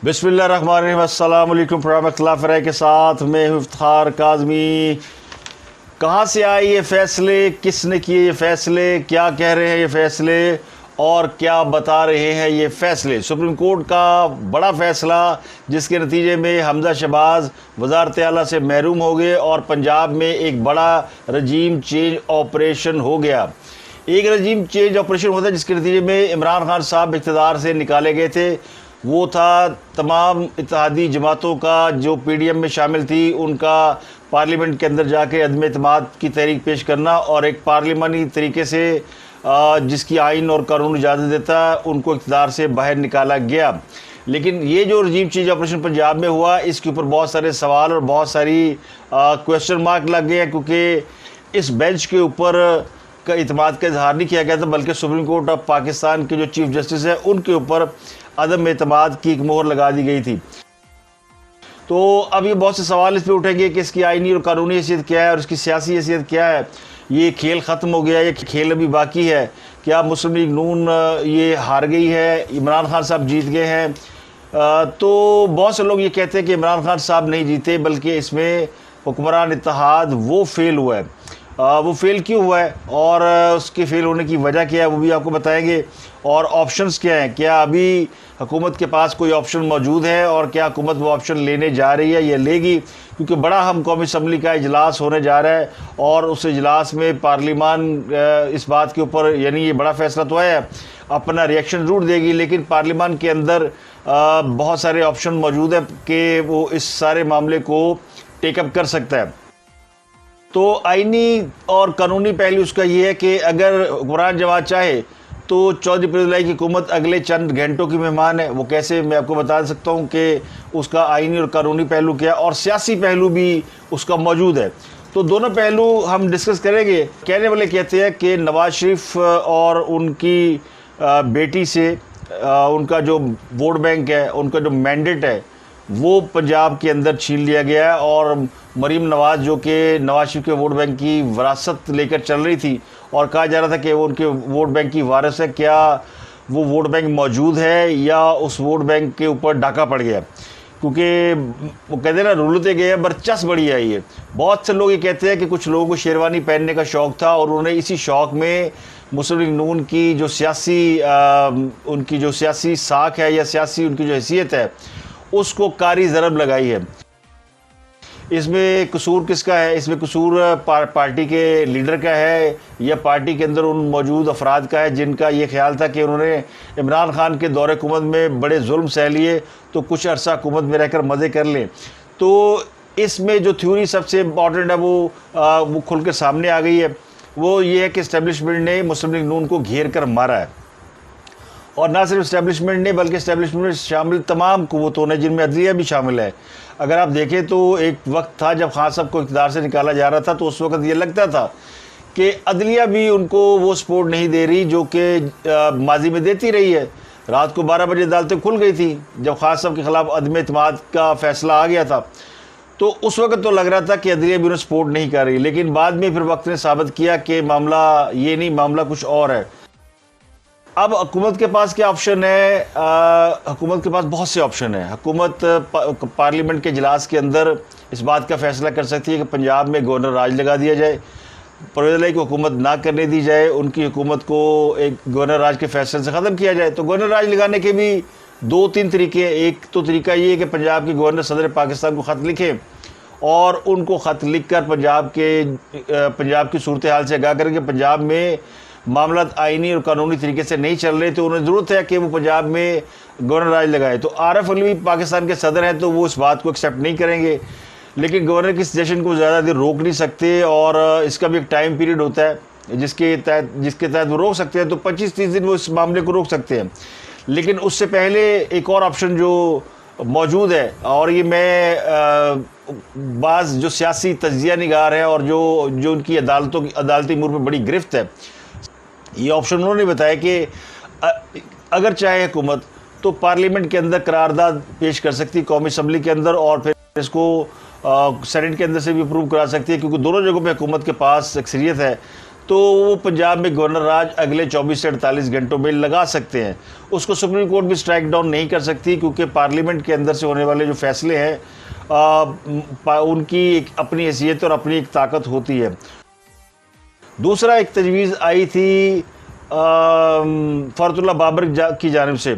बिस्मिल्लाहिर्रहमानिर्रहीम। अस्सलाम वालेकुम रहमतुल्लाहि के साथ मैं हूं इफ्तिखार काज़मी। कहाँ से आए ये फ़ैसले, किसने किए ये फ़ैसले, क्या कह रहे हैं ये फ़ैसले और क्या बता रहे हैं ये फ़ैसले। सुप्रीम कोर्ट का बड़ा फ़ैसला जिसके नतीजे में हमज़ा शहबाज वज़ारत आला से महरूम हो गए और पंजाब में एक बड़ा रजीम चेंज ऑपरेशन हो गया। एक रजीम चेंज ऑपरेशन होता है जिसके नतीजे में इमरान खान साहब इक़्तिदार से निकाले गए थे। वो था तमाम इत्तेहादी जमातों का जो पीडीएम में शामिल थी, उनका पार्लियामेंट के अंदर जाके अदम एतमाद की तहरीक पेश करना और एक पार्लिमानी तरीके से जिसकी आइन और कानून इजाज़त देता उनको इक़्तिदार से बाहर निकाला गया। लेकिन ये जो रजीम चेंज ऑपरेशन पंजाब में हुआ, इसके ऊपर बहुत सारे सवाल और बहुत सारी क्वेश्चन मार्क लग गए हैं, क्योंकि इस बेंच के ऊपर का इत्मीनान का इजहार नहीं किया गया था, बल्कि सुप्रीम कोर्ट ऑफ पाकिस्तान के जो चीफ जस्टिस है उनके ऊपर अदम एतमाद की एक मोहर लगा दी गई थी। तो अब ये बहुत से सवाल इस पर उठेंगे कि इसकी आइनी और कानूनी हैसियत क्या है और इसकी सियासी हैसियत क्या है। ये खेल ख़त्म हो गया, ये खेल अभी बाकी है। क्या मुस्लिम लीग नून ये हार गई है, इमरान खान साहब जीत गए हैं? तो बहुत से लोग ये कहते हैं कि इमरान खान साहब नहीं जीते, बल्कि इसमें हुक्मरान इत्तेहाद वो फेल हुआ है। वो फेल क्यों हुआ है और उसके फेल होने की वजह क्या है वो भी आपको बताएंगे। और ऑप्शंस क्या हैं, क्या अभी हुकूमत के पास कोई ऑप्शन मौजूद है और क्या हुकूमत वो ऑप्शन लेने जा रही है या लेगी, क्योंकि बड़ा हम कौमी असम्बली का इजलास होने जा रहा है और उस इजलास में पार्लियामान इस बात के ऊपर, यानी ये बड़ा फैसला तो है, अपना रिएक्शन ज़रूर देगी, लेकिन पार्लियामान के अंदर बहुत सारे ऑप्शन मौजूद है कि वो इस सारे मामले को टेकअप कर सकता है। तो आइनी और कानूनी पहलू उसका ये है कि अगर हुक्मरान जमात चाहे तो चौधरी फरीदुल्लाह की हुकूमत अगले चंद घंटों की मेहमान है। वो कैसे, मैं आपको बता सकता हूँ कि उसका आइनी और कानूनी पहलू क्या और सियासी पहलू भी उसका मौजूद है। तो दोनों पहलू हम डिस्कस करेंगे। कहने वाले कहते हैं कि नवाज शरीफ और उनकी बेटी से उनका जो वोट बैंक है, उनका जो मैंडेट है, वो पंजाब के अंदर छीन लिया गया है और मरीम नवाज़ जो कि नवाज शरीफ के वोट बैंक की विरासत लेकर चल रही थी और कहा जा रहा था कि वो उनके वोट बैंक की वारिस है, क्या वो वोट बैंक मौजूद है या उस वोट बैंक के ऊपर डाका पड़ गया? क्योंकि वो कहते हैं ना, रुलते गए बरचस बड़ी आई है। बहुत से लोग ये कहते हैं कि कुछ लोगों को शेरवानी पहनने का शौक़ था और उन्होंने इसी शौक़ में मुस्लिम लीग नून की जो उनकी जो सियासी साख है या सियासी उनकी जो हैसियत है उसको कारी ज़रब लगाई है। इसमें कसूर किसका है? इसमें कसूर पार्टी के लीडर का है या पार्टी के अंदर उन मौजूद अफराद का है जिनका ये ख्याल था कि उन्होंने इमरान खान के दौरे हुकूमत में बड़े जुल्म सह लिए तो कुछ अरसा हुकूमत में रहकर मज़े कर लें। तो इसमें जो थ्योरी सबसे इम्पॉर्टेंट है वो खुल के सामने आ गई है। वो ये है कि इस्टेब्लिशमेंट ने मुस्लिम लीग नून को घेर कर मारा है, और ना सिर्फ इस्टेब्लिशमेंट ने बल्कि इस्टेब्लिशमेंट में शामिल तमाम कुव्वतों ने, जिनमें अदलिया भी शामिल है। अगर आप देखें तो एक वक्त था जब खान साहब को इक़्तिदार से निकाला जा रहा था तो उस वक्त ये लगता था कि अदलिया भी उनको वो सपोर्ट नहीं दे रही जो कि माजी में देती रही है। रात को 12 बजे अदालतें खुल गई थी जब खान साहब के ख़िलाफ़ अदम एतमाद का फ़ैसला आ गया था। तो उस वक्त तो लग रहा था कि अदलिया भी उन्हें सपोर्ट नहीं कर रही, लेकिन बाद में फिर वक्त ने साबित किया कि मामला ये नहीं, मामला कुछ और है। अब हुकूमत के पास क्या ऑप्शन है? हुकूमत के पास बहुत से ऑप्शन है। हुकूमत पार्लियामेंट के इजलास के अंदर इस बात का फ़ैसला कर सकती है कि पंजाब में गवर्नर राज लगा दिया जाए, परवेज़ की हुकूमत ना करने दी जाए, उनकी हुकूमत को एक गवर्नर राज के फ़ैसले से ख़त्म किया जाए। तो गवर्नर राज लगाने के भी 2-3 तरीके हैं। एक तो तरीका ये है कि पंजाब के गवर्नर सदर पाकिस्तान को ख़त लिखें और उनको ख़त लिख कर पंजाब की सूरत हाल से आगाह करें कि पंजाब में मामला आइनी और कानूनी तरीके से नहीं चल रहे, तो उन्हें ज़रूरत है कि वो पंजाब में गवर्नर राज लगाए। तो आरफ अलवी पाकिस्तान के सदर हैं तो वो इस बात को एक्सेप्ट नहीं करेंगे, लेकिन गवर्नर की सजेशन को ज़्यादा देर रोक नहीं सकते और इसका भी एक टाइम पीरियड होता है जिसके तहत वो रोक सकते हैं। तो 25-30 दिन वो इस मामले को रोक सकते हैं। लेकिन उससे पहले एक और ऑप्शन जो मौजूद है, और ये मैं बाज़ जो सियासी तज्जिया निगार हैं और जो उनकी अदालती उमूर में बड़ी गिरफ्त है, ये ऑप्शन उन्होंने बताया कि अगर चाहे हुकूमत तो पार्लियामेंट के अंदर करारदाद पेश कर सकती है कौमी असम्बली के अंदर और फिर इसको सेनेट के अंदर से भी अप्रूव करा सकती है, क्योंकि दोनों जगहों पे हुकूमत के पास अक्सरियत है। तो वो पंजाब में गवर्नर राज अगले 24 से 48 घंटों में लगा सकते हैं। उसको सुप्रीम कोर्ट भी स्ट्राइक डाउन नहीं कर सकती, क्योंकि पार्लियामेंट के अंदर से होने वाले जो फैसले हैं उनकी एक अपनी हैसियत और अपनी एक ताकत होती है। दूसरा एक तजवीज़ आई थी फ़रतुल्लाह बाबर की जानिब से,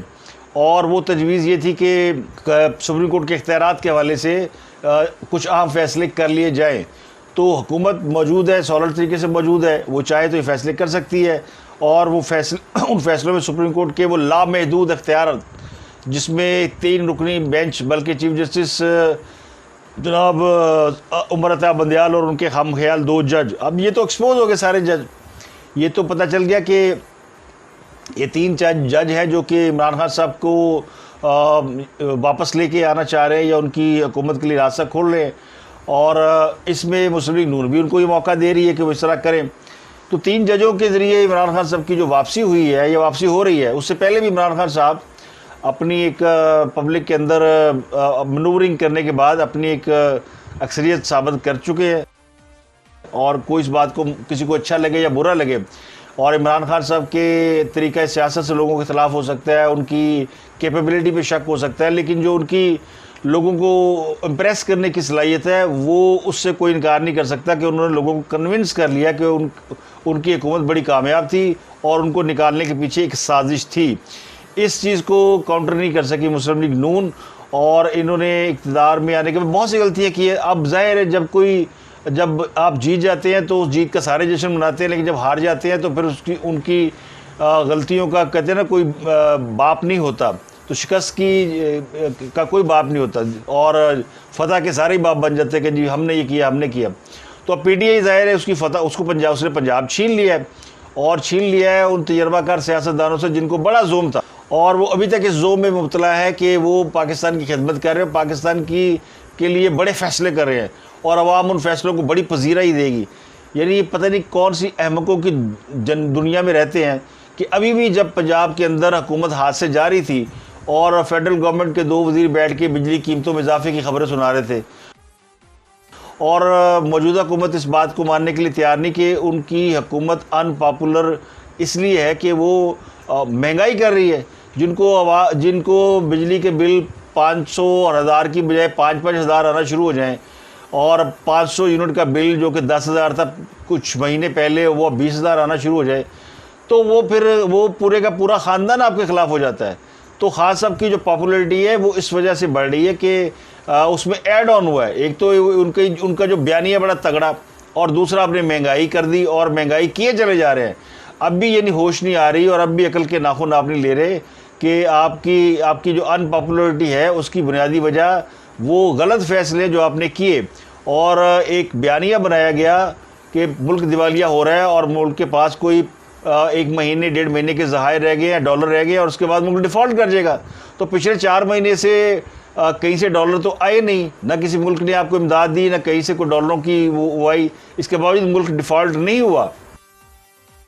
और वो तजवीज़ ये थी कि सुप्रीम कोर्ट के इख्तियारात के हवाले से कुछ अहम फैसले कर लिए जाएँ। तो हुकूमत मौजूद है, सॉलिड तरीके से मौजूद है, वो चाहे तो ये फैसले कर सकती है, और वो फैसले उन फैसलों में सुप्रीम कोर्ट के वो लामहदूद इख्तियार, जिसमें 3 रुकनी बेंच बल्कि चीफ जस्टिस जनाब उमर अता बंदयाल और उनके हम ख्याल 2 जज, अब ये तो एक्सपोज हो गए सारे जज। ये तो पता चल गया कि ये 3 जज हैं जो कि इमरान खान साहब को वापस लेके आना चाह रहे हैं या उनकी हुकूमत के लिए रास्ता खोल रहे हैं, और इसमें मुस्लिम लीग नून भी उनको ये मौका दे रही है कि वो इस तरह करें। तो 3 जजों के ज़रिए इमरान खान साहब की जो वापसी हुई है या वापसी हो रही है, उससे पहले भी इमरान खान साहब अपनी एक पब्लिक के अंदर मनूवरिंग करने के बाद अपनी एक अक्सरियत साबित कर चुके हैं, और कोई इस बात को किसी को अच्छा लगे या बुरा लगे, और इमरान खान साहब के तरीक़ा सियासत से लोगों के ख़िलाफ़ हो सकता है, उनकी कैपेबिलिटी पे शक हो सकता है, लेकिन जो उनकी लोगों को इम्प्रेस करने की सलाहियत है वो उससे कोई इनकार नहीं कर सकता कि उन्होंने लोगों को कन्विंस कर लिया कि उनकी हुकूमत बड़ी कामयाब थी और उनको निकालने के पीछे एक साजिश थी। इस चीज़ को काउंटर नहीं कर सकी मुस्लिम लीग नून, और इन्होंने इक़्तिदार में आने के बाद बहुत सी गलतियाँ की है। अब ज़ाहिर है जब आप जीत जाते हैं तो उस जीत का सारे जश्न मनाते हैं, लेकिन जब हार जाते हैं तो फिर उनकी गलतियों का कहते हैं ना कोई बाप नहीं होता, तो शिकस्त का कोई बाप नहीं होता, और फतह के सारे ही बाप बन जाते हैं कि जी हमने ये किया, हमने किया। तो अब पीटीआई ज़ाहिर है उसकी फतह उसने पंजाब छीन लिया है, और छीन लिया है उन तजर्बाकार सियासतदानों से जिनको बड़ा जोम था, और वो अभी तक इस जोम में मुब्तला है कि वो पाकिस्तान की खिदमत कर रहे हैं, पाकिस्तान के लिए बड़े फ़ैसले कर रहे हैं, और अवाम उन फैसलों को बड़ी पजीरा ही देगी। यानी पता नहीं कौन सी अहमकों की दुनिया में रहते हैं कि अभी भी जब पंजाब के अंदर हुकूमत हाथ से जा रही थी और फेडरल गवर्नमेंट के 2 वज़ीर बैठ के बिजली कीमतों में इजाफे की खबरें सुना रहे थे, और मौजूदा हुकूमत इस बात को मानने के लिए तैयार नहीं कि उनकी हुकूमत अनपॉपुलर इसलिए है कि वो महंगाई कर रही है। जिनको बिजली के बिल 500 और 1000 की बजाय 5-5 हज़ार आना शुरू हो जाएं, और 500 यूनिट का बिल जो कि 10,000 था कुछ महीने पहले, वो 20,000 आना शुरू हो जाए, तो वो फिर वो पूरे का पूरा ख़ानदान आपके ख़िलाफ़ हो जाता है। तो खास साहब की जो पॉपुलरिटी है वो इस वजह से बढ़ रही है कि उसमें ऐड ऑन हुआ है। एक तो उनका जो बयानिया बड़ा तगड़ा, और दूसरा आपने महंगाई कर दी और महंगाई किए चले जा रहे हैं। अब भी यानी होश नहीं आ रही, और अब भी अकल के नाखून आप नहीं ले रहे कि आपकी जो अनपॉपुलरिटी है उसकी बुनियादी वजह वो गलत फैसले जो आपने किए, और एक बयानिया बनाया गया कि मुल्क दिवालिया हो रहा है और मुल्क के पास कोई 1 महीने 1.5 महीने के ज़खायर रह गए या डॉलर रह गए, और उसके बाद मुल्क डिफ़ॉल्ट कर जाएगा। तो पिछले 4 महीने से कहीं से डॉलर तो आए नहीं, ना किसी मुल्क ने आपको इमदाद दी, ना कहीं से कोई डॉलरों की वो आई, इसके बावजूद मुल्क डिफ़ॉल्ट नहीं हुआ।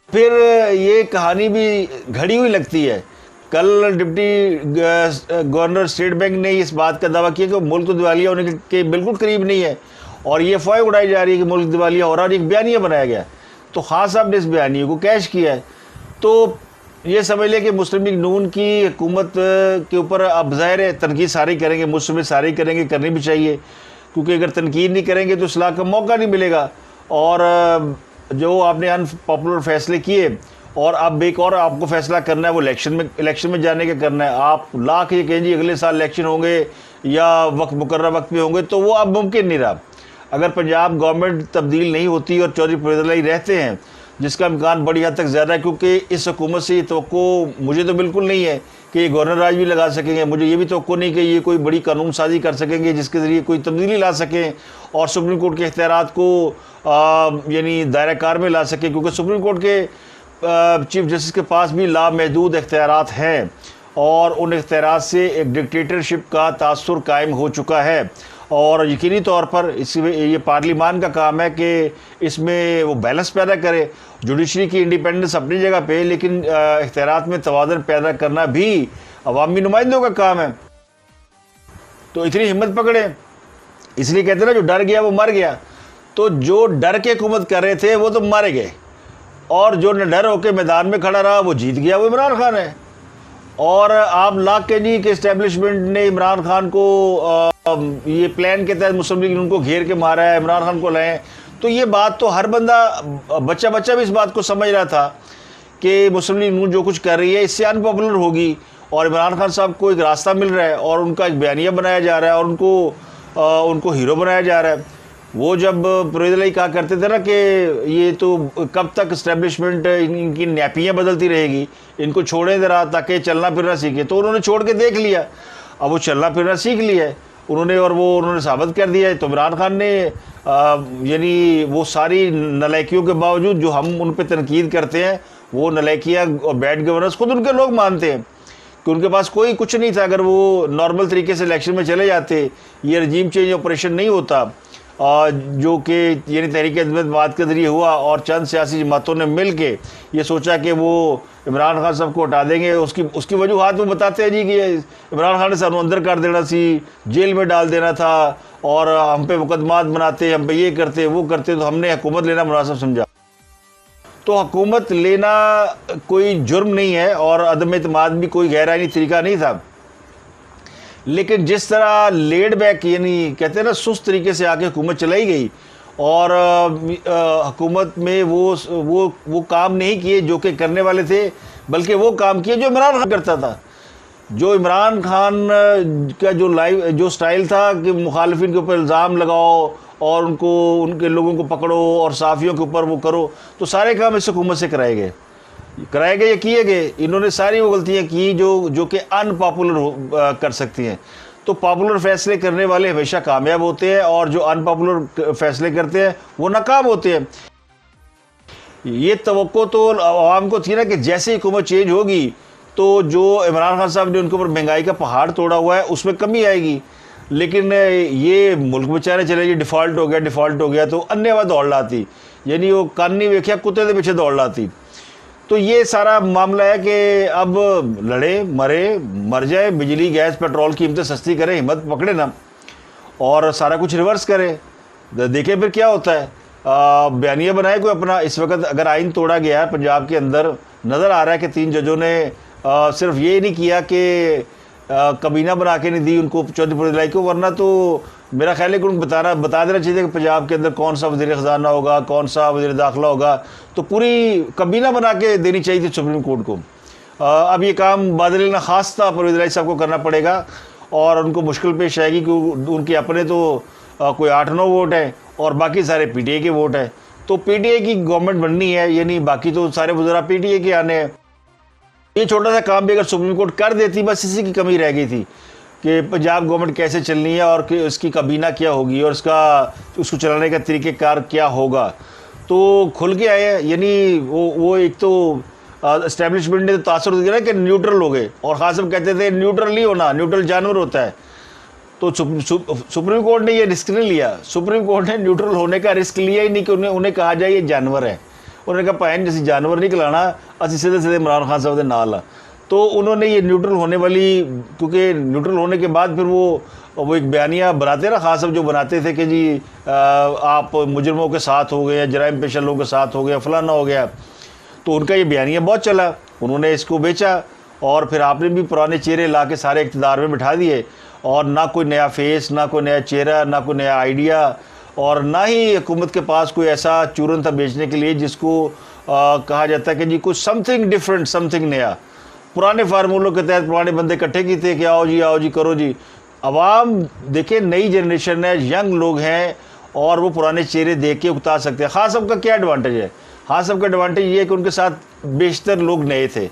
फिर ये कहानी भी घड़ी हुई लगती है। कल डिप्टी गवर्नर स्टेट बैंक ने इस बात का दावा किया कि मुल्क तो दिवालिया होने के बिल्कुल करीब नहीं है, और ये अफवाह उड़ाई जा रही है कि मुल्क दिवालिया हो रहा है, और एक बयानिया बनाया गया। तो खास साहब ने इस बयानिया को कैश किया है। तो ये समझ लें कि मुस्लिम लीग नून की हुकूमत के ऊपर अब ज़ाहिर है तनकीद सारे करेंगे, मुस्लिम सारे करेंगे, करनी भी चाहिए, क्योंकि अगर तनकीद नहीं करेंगे तो इस्लाह का मौका नहीं मिलेगा। और जो आपने अनपॉपुलर फैसले किए, और अब एक और आपको फैसला करना है, वो इलेक्शन में जाने का करना है। आप लाख ये कहें जी अगले साल इलेक्शन होंगे या मुकर्रर वक्त में होंगे, तो वो अब मुमकिन नहीं रहा। अगर पंजाब गवर्नमेंट तब्दील नहीं होती और चौधरी परवेज़ इलाही रहते हैं, जिसका इम्कान बड़ी हद तक ज़्यादा है, क्योंकि इस हुकूमत से ये तवक्को मुझे तो बिल्कुल नहीं है कि ये गवर्नर राज भी लगा सकेंगे। मुझे ये भी तवक्को नहीं कि ये कोई बड़ी कानून साजी कर सकेंगे जिसके ज़रिए कोई तब्दीली ला सकें और सुप्रीम कोर्ट के इख्तियारात को यानी दायरा कार में ला सकें, क्योंकि सुप्रीम कोर्ट के चीफ जस्टिस के पास भी लामहदूद इख्तियारात हैं, और उन इख्तियारात से एक डिक्टेटरशिप का तासुर कायम हो चुका है। और यकीनी तौर पर ये पार्लिमान का काम है कि इसमें वो बैलेंस पैदा करे। जुडिशरी की इंडिपेंडेंस अपनी जगह पे, लेकिन इख्तियारात में तवाज़ुन पैदा करना भी अवामी नुमाइंदों का काम है। तो इतनी हिम्मत पकड़े, इसलिए कहते हैं ना जो डर गया वो मर गया। तो जो डर के हुकूमत कर रहे थे वो तो मारे गए, और जो निडर होकर मैदान में खड़ा रहा वो जीत गया, वो इमरान खान है। और आप लाख के जी के इस्टेब्लिशमेंट ने इमरान खान को ये प्लान के तहत मुस्लिम लीग उनको घेर के मारा है, इमरान खान को लाए। तो ये बात तो हर बंदा, बच्चा बच्चा भी इस बात को समझ रहा था कि मुस्लिम लीग नून जो कुछ कर रही है इससे अनपॉपुलर होगी, और इमरान खान साहब को एक रास्ता मिल रहा है और उनका एक बयानिया बनाया जा रहा है और उनको हीरो बनाया जा रहा है। वो जब परवेज़ कहा करते थे ना कि ये तो कब तक इस्टेब्लिशमेंट इनकी नैपियाँ बदलती रहेगी, इनको छोड़ें ज़रा ताकि चलना फिरना सीखे, तो उन्होंने छोड़ के देख लिया, अब वो चलना फिरना सीख लिया है उन्होंने, और वो उन्होंने साबित कर दिया है। तो इमरान खान ने यानी वो सारी नलायकियों के बावजूद जो हम उन पर तनकीद करते हैं, वो नलायकियाँ और बैड गवर्नेंस खुद उनके लोग मानते हैं कि उनके पास कोई कुछ नहीं था। अगर वो नॉर्मल तरीके से इलेक्शन में चले जाते, ये रजीम चेंज ऑपरेशन नहीं होता, जो कि यानी तहरीक अदमत के ज़रिए हुआ और चंद सियासी जमातों ने मिल के ये सोचा कि वो इमरान खान साहब को हटा देंगे, उसकी वजूहत वो बताते हैं जी कि इमरान खान ने सानू अंदर कर देना सी, जेल में डाल देना था, और हम पे मुकदमात बनाते, हम पे ये करते वो करते, तो हमने हुकूमत लेना मुनासिब समझा। तो हुकूमत लेना कोई जुर्म नहीं है और अदम एतमाद भी कोई गैर आईनी तरीका नहीं था, लेकिन जिस तरह लेड बैक यानी कहते हैं ना सुस्त तरीके से आके हुकूमत चलाई गई, और हुकूमत में वो काम नहीं किए जो कि करने वाले थे, बल्कि वो काम किए जो इमरान खान करता था। जो इमरान खान का जो स्टाइल था कि मुखालिफिन के ऊपर इल्ज़ाम लगाओ और उनके लोगों को पकड़ो और साफ़ियों के ऊपर वो करो, तो सारे काम इस हुकूमत से कराए गए या किए गए। इन्होंने सारी वो गलतियाँ की जो कि अनपॉपुलर कर सकती हैं। तो पॉपुलर फैसले करने वाले हमेशा कामयाब होते हैं और जो अनपॉपुलर फैसले करते हैं वो नाकाम होते हैं। ये तवक्को तो आवाम को थी ना कि जैसे ही हुकूमत चेंज होगी तो जो इमरान खान साहब ने उनके ऊपर महंगाई का पहाड़ तोड़ा हुआ है उसमें कमी आएगी, लेकिन ये मुल्क बेचारे चले जी डिफ़ॉल्ट हो गया तो अन्य वह दौड़ लाती, यानी वो कान नहीं वेख्या कुत्ते के पीछे दौड़ लाती। तो ये सारा मामला है कि अब लड़े मर जाए, बिजली गैस पेट्रोल की कीमतें सस्ती करें, हिम्मत पकड़े ना और सारा कुछ रिवर्स करें, देखें फिर क्या होता है। बयानिया बनाए कोई अपना। इस वक्त अगर आइन तोड़ा गया है पंजाब के अंदर, नज़र आ रहा है कि 3 जजों ने सिर्फ ये नहीं किया कि कमीना बना के नहीं दी उनको चौधरी परवेज़ को, वरना तो मेरा ख्याल है कि उनको बता देना चाहिए कि पंजाब के अंदर कौन सा वज़ीर ख़जाना होगा, कौन सा वज़ीर दाखिला होगा, तो पूरी कमीना बना के देनी चाहिए थी सुप्रीम कोर्ट को। अब ये काम बादल ख़ास था परवेज़ साहब को करना पड़ेगा और उनको मुश्किल पेश आएगी कि उनके अपने तो कोई 8-9 वोट हैं और बाकी सारे PTI के वोट हैं। तो PTI की गवर्नमेंट बननी है, यानी बाकी तो सारे वज़रा PTI के आने हैं। ये छोटा सा काम भी अगर सुप्रीम कोर्ट कर देती, बस इसी की कमी रह गई थी कि पंजाब गवर्नमेंट कैसे चलनी है और कि उसकी कबीना क्या होगी और उसको चलाने का तरीक़ेकार क्या होगा। तो खुल के आए, यानी वो एक तो इस्टेब्लिशमेंट ने तो तासुर दिया ना कि न्यूट्रल हो गए, और ख़ास हम कहते थे न्यूट्रल नहीं होना, न्यूट्रल जानवर होता है। तो सुप्रीम कोर्ट ने ये रिस्क नहीं लिया, सुप्रीम कोर्ट ने न्यूट्रल होने का रिस्क लिया ही नहीं कि उन्हें कहा जाए ये जानवर है। उन्होंने कहा भैन जैसे जानवर नहीं खिलाना, असी सीधे इमरान खान साहब के नाल। तो उन्होंने ये न्यूट्रल होने वाली, क्योंकि न्यूट्रल होने के बाद फिर वो एक बयानिया बनाते ना, खास जो बनाते थे कि जी आप मुजरमों के साथ हो गए, जराइम पेशा लोगों के साथ हो गया, फलाना हो गया। तो उनका ये बयानिया बहुत चला, उन्होंने इसको बेचा और फिर आपने भी पुराने चेहरे ला के सारे इक़्तिदार में बिठा दिए, और ना कोई नया फेस, ना कोई नया चेहरा, ना कोई नया आइडिया, और ना ही हुकूमत के पास कोई ऐसा चूरन था बेचने के लिए जिसको कहा जाता है कि जी कुछ समथिंग डिफरेंट, समथिंग नया। पुराने फार्मूलों के तहत पुराने बंदे इकट्ठे किए थे कि आओ जी करो जी। अवाम देखिए नई जनरेशन है, यंग लोग हैं और वो पुराने चेहरे देख के उकता सकते हैं। ख़ास सबका क्या एडवांटेज है? ख़ास सबका एडवांटेज ये है कि उनके साथ बेशतर लोग नए थे,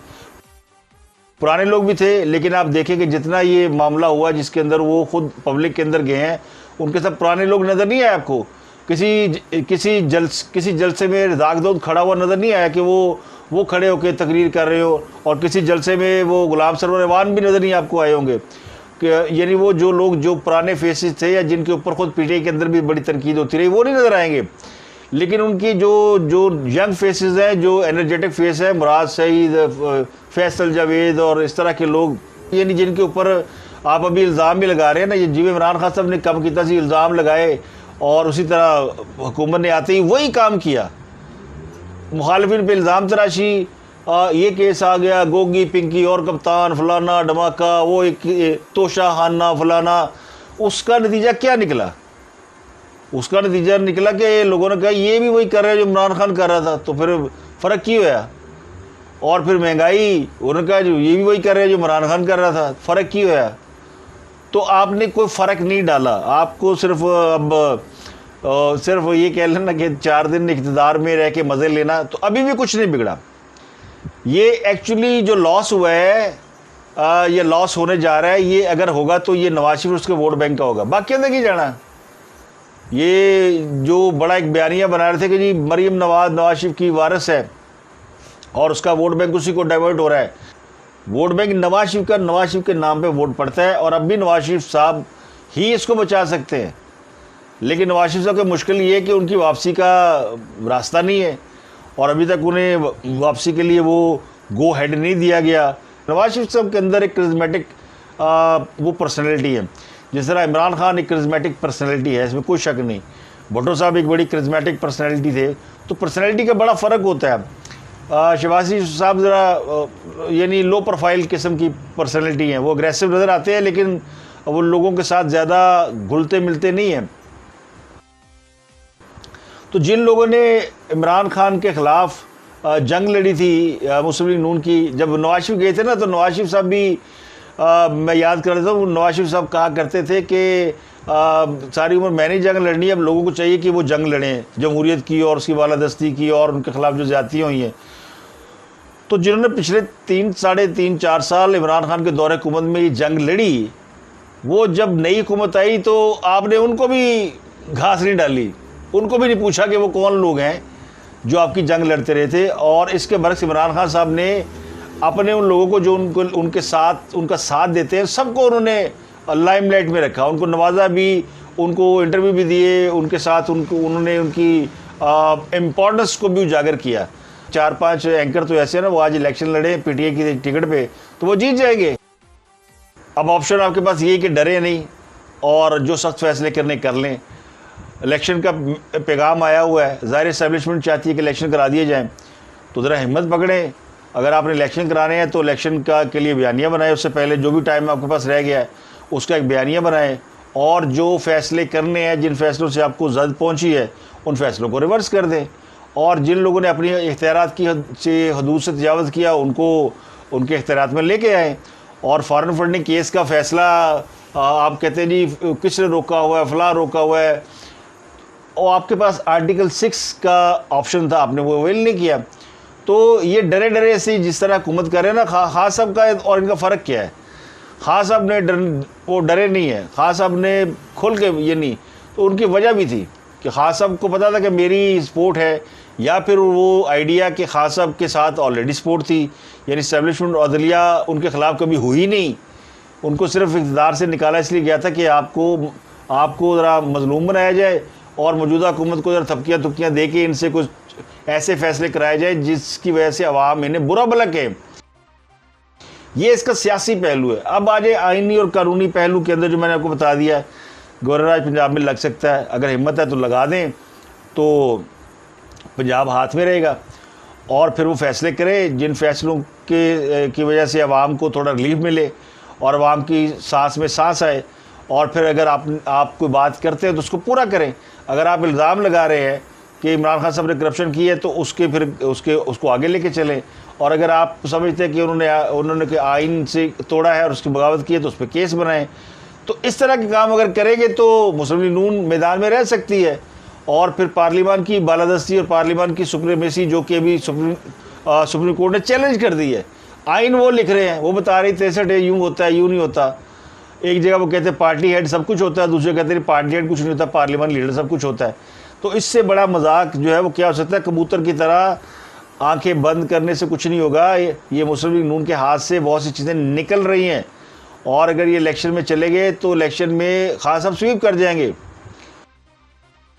पुराने लोग भी थे, लेकिन आप देखें कि जितना ये मामला हुआ जिसके अंदर वो खुद पब्लिक के अंदर गए हैं, उनके साथ पुराने लोग नज़र नहीं आए आपको। किसी जलसे में रज़ाक दौद खड़ा हुआ नज़र नहीं आया कि वो खड़े होकर तकरीर कर रहे हो, और किसी जलसे में वो गुलाम सरवर इवान भी नज़र नहीं आपको आए होंगे। यानी वो जो लोग जो पुराने फेसेस थे या जिनके ऊपर खुद PTI के अंदर भी बड़ी तनकीद होती रही, वो नहीं नज़र आएंगे। लेकिन उनकी जो यंग फेसेस हैं, जो एनर्जेटिक फेस है, मुराद सईद, फैसल जावेद और इस तरह के लोग, यानी जिनके ऊपर आप अभी इल्ज़ाम भी लगा रहे हैं ना, ये जिਵੇਂ इमरान खान साहब ने कम किया सी, इल्ज़ाम लगाए और उसी तरह हुकूमत ने आते ही वही काम किया। मुखालिफिन पे इल्ज़ाम तराशी, ये केस आ गया, गोगी पिंकी और कप्तान फलाना धमाका, वो एक तोशा खाना फलाना। उसका नतीजा क्या निकला? उसका नतीजा निकला कि लोगों ने कहा ये भी वही कर रहा है जो इमरान खान कर रहा था, तो फिर फ़र्क क्यों हुआ? और फिर महंगाई, उन्होंने कहा जो ये भी वही कर रहा है जो इमरान खान कर रहा था, फ़र्क क्यों हुआ? तो आपने कोई फ़र्क नहीं डाला, आपको सिर्फ अब सिर्फ ये कह लेना कि 4 दिन इक़्तिदार में रह के मज़े लेना, तो अभी भी कुछ नहीं बिगड़ा। ये एक्चुअली जो लॉस हुआ है, ये लॉस होने जा रहा है, ये अगर होगा तो ये नवाज शरीफ उसके वोट बैंक का होगा, बाकी अंदर की जाना। ये जो बड़ा एक बयानिया बना रहे थे कि जी मरीम नवाज शरीफ की वारिस है और उसका वोट बैंक उसी को डाइवर्ट हो रहा है। वोट बैंक नवाज शरीफ के नाम पे वोट पड़ता है, और अब भी नवाज शरीफ साहब ही इसको बचा सकते हैं। लेकिन नवाज शरीफ साहब की मुश्किल ये है कि उनकी वापसी का रास्ता नहीं है, और अभी तक उन्हें वापसी के लिए वो गो हेड नहीं दिया गया। नवाज शरीफ साहब के अंदर एक करिज्मेटिक वो पर्सनैलिटी है, जिस तरह इमरान खान एक करिज्मेटिक पर्सनैलिटी है, इसमें कोई शक नहीं। भुट्टो साहब एक बड़ी करिज्मेटिक पर्सनैलिटी थे, तो पर्सनैलिटी का बड़ा फ़र्क होता है। शहबाज शरीफ साहब ज़रा यानी लो प्रोफाइल किस्म की पर्सनैलिटी हैं, वो अग्रेसिव नज़र आते हैं, लेकिन वो लोगों के साथ ज़्यादा घुलते मिलते नहीं हैं। तो जिन लोगों ने इमरान खान के ख़िलाफ़ जंग लड़ी थी मुस्लिम लीग नून की, जब नवाज शरीफ गए थे ना, तो नवाज शरीफ साहब भी मैं याद कर रहा था, नवाज शरीफ साहब कहा करते थे कि सारी उम्र मैंने जंग लड़नी है, अब लोगों को चाहिए कि वो जंग लड़ें जमहूरियत की और उसकी बालादस्ती की और उनके ख़िलाफ़ जो ज़्यादतियाँ हुई हैं। तो जिन्होंने पिछले 3-4 साल इमरान खान के दौरे हुकूमत में ये जंग लड़ी, वो जब नई हुकूमत आई तो आपने उनको भी घास नहीं डाली, उनको भी नहीं पूछा कि वो कौन लोग हैं जो आपकी जंग लड़ते रहे थे। और इसके बरक्स इमरान खान साहब ने अपने उन लोगों को जो उनका साथ देते हैं, सबको उन्होंने लाइमलाइट में रखा, उनको नवाजा भी, उनको इंटरव्यू भी दिए, उनके साथ उन्होंने उनकी इम्पोर्टेंस को भी उजागर किया। 4-5 एंकर तो ऐसे हैं ना, वो आज इलेक्शन लड़े पीटीआई की टिकट पे, तो वो जीत जाएंगे। अब ऑप्शन आपके पास ये कि डरे नहीं और जो सख्त फैसले करने कर लें। इलेक्शन का पैगाम आया हुआ है, ज़ाहिर एस्टेब्लिशमेंट चाहती है कि इलेक्शन करा दिए जाएँ, तो ज़रा हिम्मत पकड़ें। अगर आपने इलेक्शन कराने हैं तो इलेक्शन के लिए बयानिया बनाए, उससे पहले जो भी टाइम आपके पास रह गया है उसका एक बयानिया बनाएं, और जो फैसले करने हैं, जिन फैसलों से आपको जद पहुंची है, उन फैसलों को रिवर्स कर दें। और जिन लोगों ने अपनी इख्तियारात की हदूद से तजावज़ किया, उनको उनके इख्तियारात में लेके आएँ। और फ़ॉरेन फंडिंग केस का फ़ैसला आप कहते हैं जी किसने रोका हुआ है, फ़लाँ रोका हुआ है, और आपके पास आर्टिकल 6 का ऑप्शन था, आपने वो अवेल नहीं किया। तो ये डरे डरे ऐसे जिस तरह हुकूमत कर रहे हैं ना, खान साहब का और इनका फ़र्क क्या है? खान साहब ने वो डरे नहीं है, खान साहब ने खुल के ये नहीं, तो उनकी वजह भी थी कि खान साहब को पता था कि मेरी सपोर्ट है, या फिर वो आइडिया कि खान साहब के साथ ऑलरेडी सपोर्ट थी, यानी इस्टेब्लिशमेंट अदलिया उनके ख़िलाफ़ कभी हुई नहीं, उनको सिर्फ इक़्तिदार से निकाला इसलिए गया था कि आपको ज़रा मज़लूम बनाया जाए और मौजूदा हुकूमत को ज़रा थपकियाँ दे के इनसे कुछ ऐसे फैसले कराए जाए जिसकी वजह से अवाम इन्हें बुरा भला कहे। ये इसका सियासी पहलू है। अब आज आइनी और कानूनी पहलू के अंदर जो मैंने आपको बता दिया है, गवर्नर आज पंजाब में लग सकता है, अगर हिम्मत है तो लगा दें, तो पंजाब हाथ में रहेगा और फिर वो फैसले करें जिन फैसलों की वजह से अवाम को थोड़ा रिलीफ मिले और अवाम की सांस में सांस आए। और फिर अगर आप कोई बात करते हैं तो उसको पूरा करें। अगर आप इल्ज़ाम लगा रहे हैं कि इमरान खान साहब ने करप्शन की है, तो उसको आगे लेके चलें। और अगर आप समझते हैं कि उन्होंने आइन से तोड़ा है और उसकी बगावत की है, तो उस पर केस बनाएं। तो इस तरह के काम अगर करेंगे तो मुस्लिम लीग नून मैदान में रह सकती है। और फिर पार्लियामान की बालादस्ती और पार्लियामान की सुप्रीमेसी, जो कि अभी सुप्रीम कोर्ट ने चैलेंज कर दी है, आइन वो लिख रहे हैं, वो बता रही 63 है, यूँ होता है, यूँ नहीं होता। एक जगह वो कहते हैं पार्टी हेड सब कुछ होता है, दूसरे कहते हैं पार्टी हेड कुछ नहीं होता, पार्लियामान लीडर सब कुछ होता है। तो इससे बड़ा मजाक जो है वो क्या हो सकता है? कबूतर की तरह आंखें बंद करने से कुछ नहीं होगा। ये मुस्लिम लीग नून के हाथ से बहुत सी चीज़ें निकल रही हैं, और अगर ये इलेक्शन में चले गए तो इलेक्शन में खास अब स्वीप कर जाएंगे।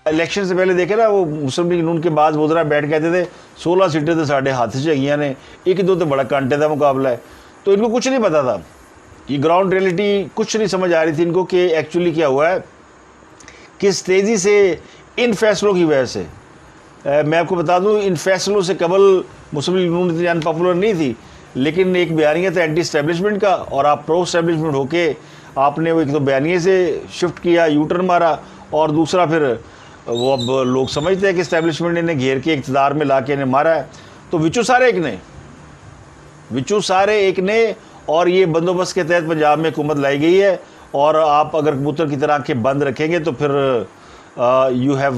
इलेक्शन से पहले देखे ना, वो मुस्लिम लीग नून के बाद वज़रा बैठ कहते थे 16 सीटें तो साढ़े हाथ से गई ने, 1-2 तो बड़ा कांटे का मुकाबला है। तो इनको कुछ नहीं पता था, ये ग्राउंड रियलिटी कुछ नहीं समझ आ रही थी इनको कि एक्चुअली क्या हुआ है, किस तेज़ी से इन फैसलों की वजह से मैं आपको बता दूं, इन फैसलों से कबल मुस्लिम लीग नून इतनी अनपॉपुलर नहीं थी, लेकिन एक बयानिया था एंटी स्टैब्लिशमेंट का, और आप प्रो स्टैब्लिशमेंट होके आपने वो एक तो बयानिए से शिफ्ट किया, यू टर्न मारा, और दूसरा फिर वो अब लोग समझते हैं कि स्टैब्लिशमेंट ने घेर के इक़्तिदार में ला के इन्हें मारा है। तो विचू सारे एक ने और ये बंदोबस्त के तहत पंजाब में हुकूमत लाई गई है, और आप अगर कबूतर की तरह आंखें बंद रखेंगे तो फिर यू हैव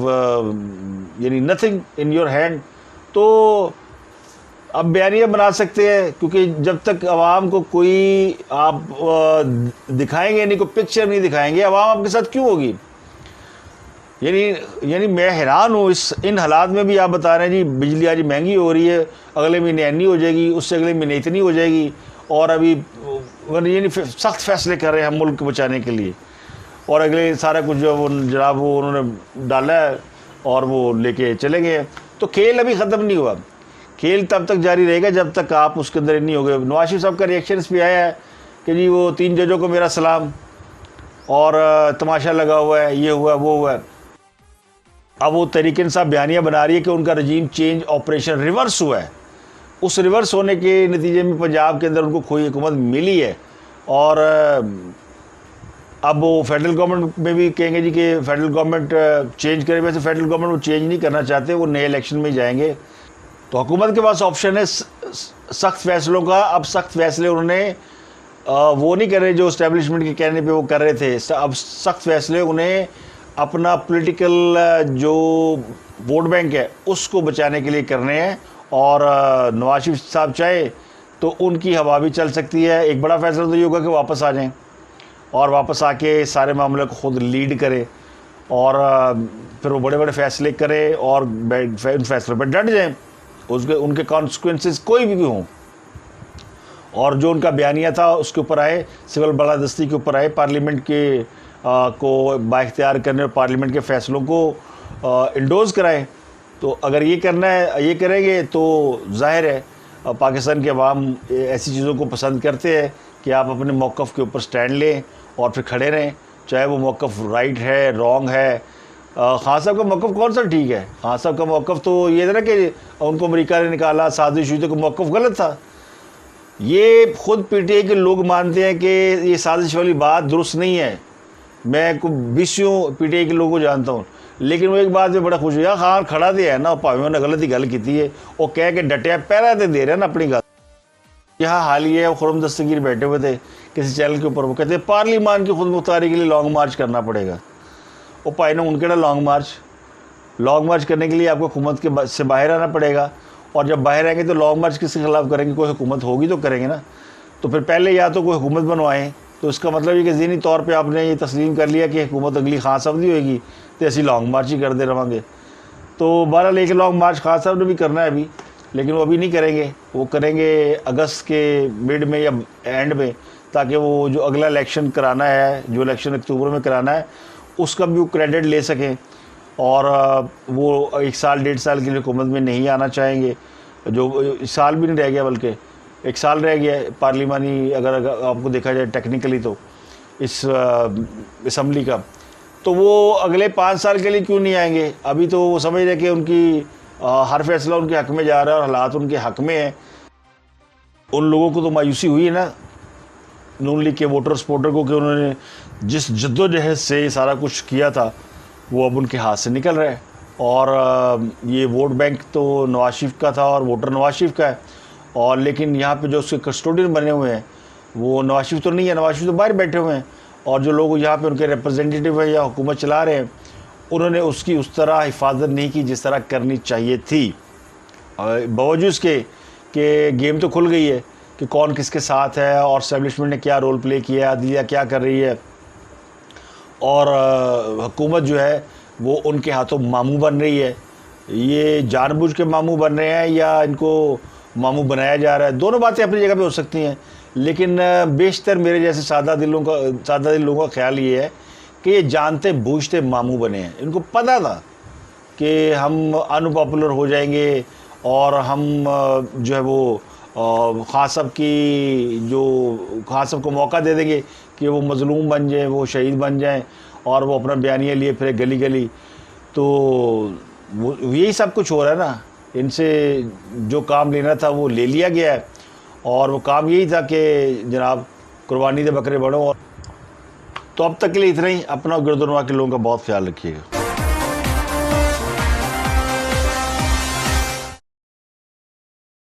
यानी नथिंग इन योर हैंड। तो अब बयानियाँ बना सकते हैं, क्योंकि जब तक आवाम को कोई आप दिखाएंगे नहीं, कोई पिक्चर नहीं दिखाएंगे, आवाम आपके साथ क्यों होगी? यानी मैं हैरान हूँ इन हालात में भी आप बता रहे हैं जी बिजली आज महंगी हो रही है, अगले महीने इतनी हो जाएगी, उससे अगले महीने इतनी हो जाएगी, और अभी यानी सख्त फैसले कर रहे हैं हम मुल्क को बचाने के लिए, और अगले सारा कुछ जो वो जनाब वो उन्होंने डाला है और वो लेके चले गए। तो खेल अभी ख़त्म नहीं हुआ, खेल तब तक जारी रहेगा जब तक आप उसके अंदर नहीं हो गए। नवाज शरीफ साहब का रिएक्शन इस पर आया है कि जी वो 3 जजों को मेरा सलाम, और तमाशा लगा हुआ है, ये हुआ वो हुआ है। अब वो तरीके इंसाफ बयानियाँ बना रही है कि उनका रजीम चेंज ऑपरेशन रिवर्स हुआ है। उस रिवर्स होने के नतीजे में पंजाब के अंदर उनको कोई हुकूमत मिली है, और अब वो फेडरल गवर्नमेंट में भी कहेंगे जी कि फेडरल गवर्नमेंट चेंज करे। वैसे फेडरल गवर्नमेंट वो चेंज नहीं करना चाहते, वो नए इलेक्शन में जाएंगे। तो हुकूमत के पास ऑप्शन है सख्त फैसलों का। अब सख्त फैसले उन्होंने वो नहीं कर रहे जो इस्टेब्लिशमेंट के कहने पे वो कर रहे थे। अब सख्त फैसले उन्हें अपना पॉलिटिकल जो वोट बैंक है उसको बचाने के लिए करने हैं, और नवाज शरीफ साहब चाहे तो उनकी हवा भी चल सकती है। एक बड़ा फैसला तो ये होगा कि वापस आ जाएं और वापस आके सारे मामले को खुद लीड करें, और फिर वो बड़े बड़े फैसले करें और उन फैसलों पर डट जाएं, उसके उनके कॉन्सिक्वेंसेस कोई भी हों। और जो उनका बयानिया था उसके ऊपर आए, सिविल बालादस्ती के ऊपर आए, पार्लियामेंट के को बाइख्तियार करने और पार्लियामेंट के फ़ैसलों को इंडोज़ कराएं। तो अगर ये करना है, ये करेंगे तो जाहिर है पाकिस्तान के अवाम ऐसी चीज़ों को पसंद करते हैं कि आप अपने मौक़िफ़ के ऊपर स्टैंड लें और फिर खड़े रहें, चाहे वो मौक़िफ़ राइट है, रॉन्ग है। खान साहब का मौक़िफ़ कौन सा ठीक है? खान साहब का मौक़िफ़ तो ये था ना कि उनको अमेरिका ने निकाला, साजिश हुई, तो मौक़िफ़ गलत था। ये खुद पीटीआई के लोग मानते हैं कि ये साजिश वाली बात दुरुस्त नहीं है। मैं को 20 पीटीआई के लोगों को जानता हूँ, लेकिन वो एक बात में बड़ा खुश हुआ, खान खड़ा तो है ना, भावें उन्हें गलत ही गल की है, वो कह के डटिया पैरा तो दे रहे हैं ना अपनी गल। यहाँ हाल ये है, खुरम दस्तगीर बैठे हुए थे किसी चैनल के ऊपर, वो कहते हैं पार्लियामान की खुद मुख्तारी के लिए लॉन्ग मार्च करना पड़ेगा। वो भाई ने उनके लॉन्ग मार्च करने के लिए आपको हुकूमत के से बाहर आना पड़ेगा, और जब बाहर आएंगे तो लॉन्ग मार्च किसके खिलाफ करेंगे? कोई हुकूमत होगी तो करेंगे ना। तो फिर पहले या तो कोई हुकूमत बनवाएं, तो इसका मतलब ये कि ज़हनी तौर पे आपने ये तस्लीम कर लिया कि हुकूमत अगली खान साहब की होएगी, तो ऐसी लॉन्ग मार्च ही करते रहेंगे। तो 12 लेके लॉन्ग मार्च खान साहब ने भी करना है अभी, लेकिन वो अभी नहीं करेंगे, वो करेंगे अगस्त के मिड में या एंड में, ताकि वो जो अगला इलेक्शन कराना है, जो इलेक्शन अक्टूबर में कराना है, उसका भी वो क्रेडिट ले सकें। और वो 1 साल 1.5 साल के लिए हुकूमत में नहीं आना चाहेंगे, जो साल भी नहीं रह गया, बल्कि 1 साल रह गया है पार्लिमानी, अगर आपको देखा जाए टेक्निकली तो इस असम्बली का। तो वो अगले 5 साल के लिए क्यों नहीं आएंगे? अभी तो वो समझ रहे कि उनकी हर फैसला उनके हक़ में जा रहा है और हालात उनके हक़ में है। उन लोगों को तो मायूसी हुई है ना, नून लीग के वोटर सपोर्टर को, कि उन्होंने जिस जद्दोजहद से सारा कुछ किया था वो अब उनके हाथ से निकल रहा है। और ये वोट बैंक तो नवाज शरीफ का था और वोटर नवाज शरीफ का है, और लेकिन यहाँ पे जो उसके कस्टोडियन बने हुए हैं वो नवाज शरीफ तो नहीं है, नवाज शरीफ तो बाहर बैठे हुए हैं, और जो लोग यहाँ पे उनके रिप्रेजेंटेटिव है या हुकूमत चला रहे हैं, उन्होंने उसकी उस तरह हिफाजत नहीं की जिस तरह करनी चाहिए थी। बावजूद इसके कि गेम तो खुल गई है कि कौन किसके साथ है और एस्टेब्लिशमेंट ने क्या रोल प्ले किया है, अदलिया क्या कर रही है, और हुकूमत जो है वो उनके हाथों मामू बन रही है। ये जानबूझ के मामू बन रहे हैं या इनको मामू बनाया जा रहा है, दोनों बातें अपनी जगह पे हो सकती हैं। लेकिन बेशतर मेरे जैसे सादा दिल लोगों का ख्याल ये है कि ये जानते बूझते मामू बने हैं। इनको पता था कि हम अनपॉपुलर हो जाएंगे और हम जो है वो खान साहब को मौका दे देंगे कि वो मज़लूम बन जाए, वो शहीद बन जाएं और वो अपना बयानिया लिए फिर गली गली। तो वो यही सब कुछ हो रहा है ना। इनसे जो काम लेना था वो ले लिया गया है, और वो काम यही था कि जनाब कुर्बानी दे बकरे बढ़ो। और तो अब तक के लिए इतना ही। अपना और गिरदोनवा के लोगों का बहुत ख्याल रखिएगा।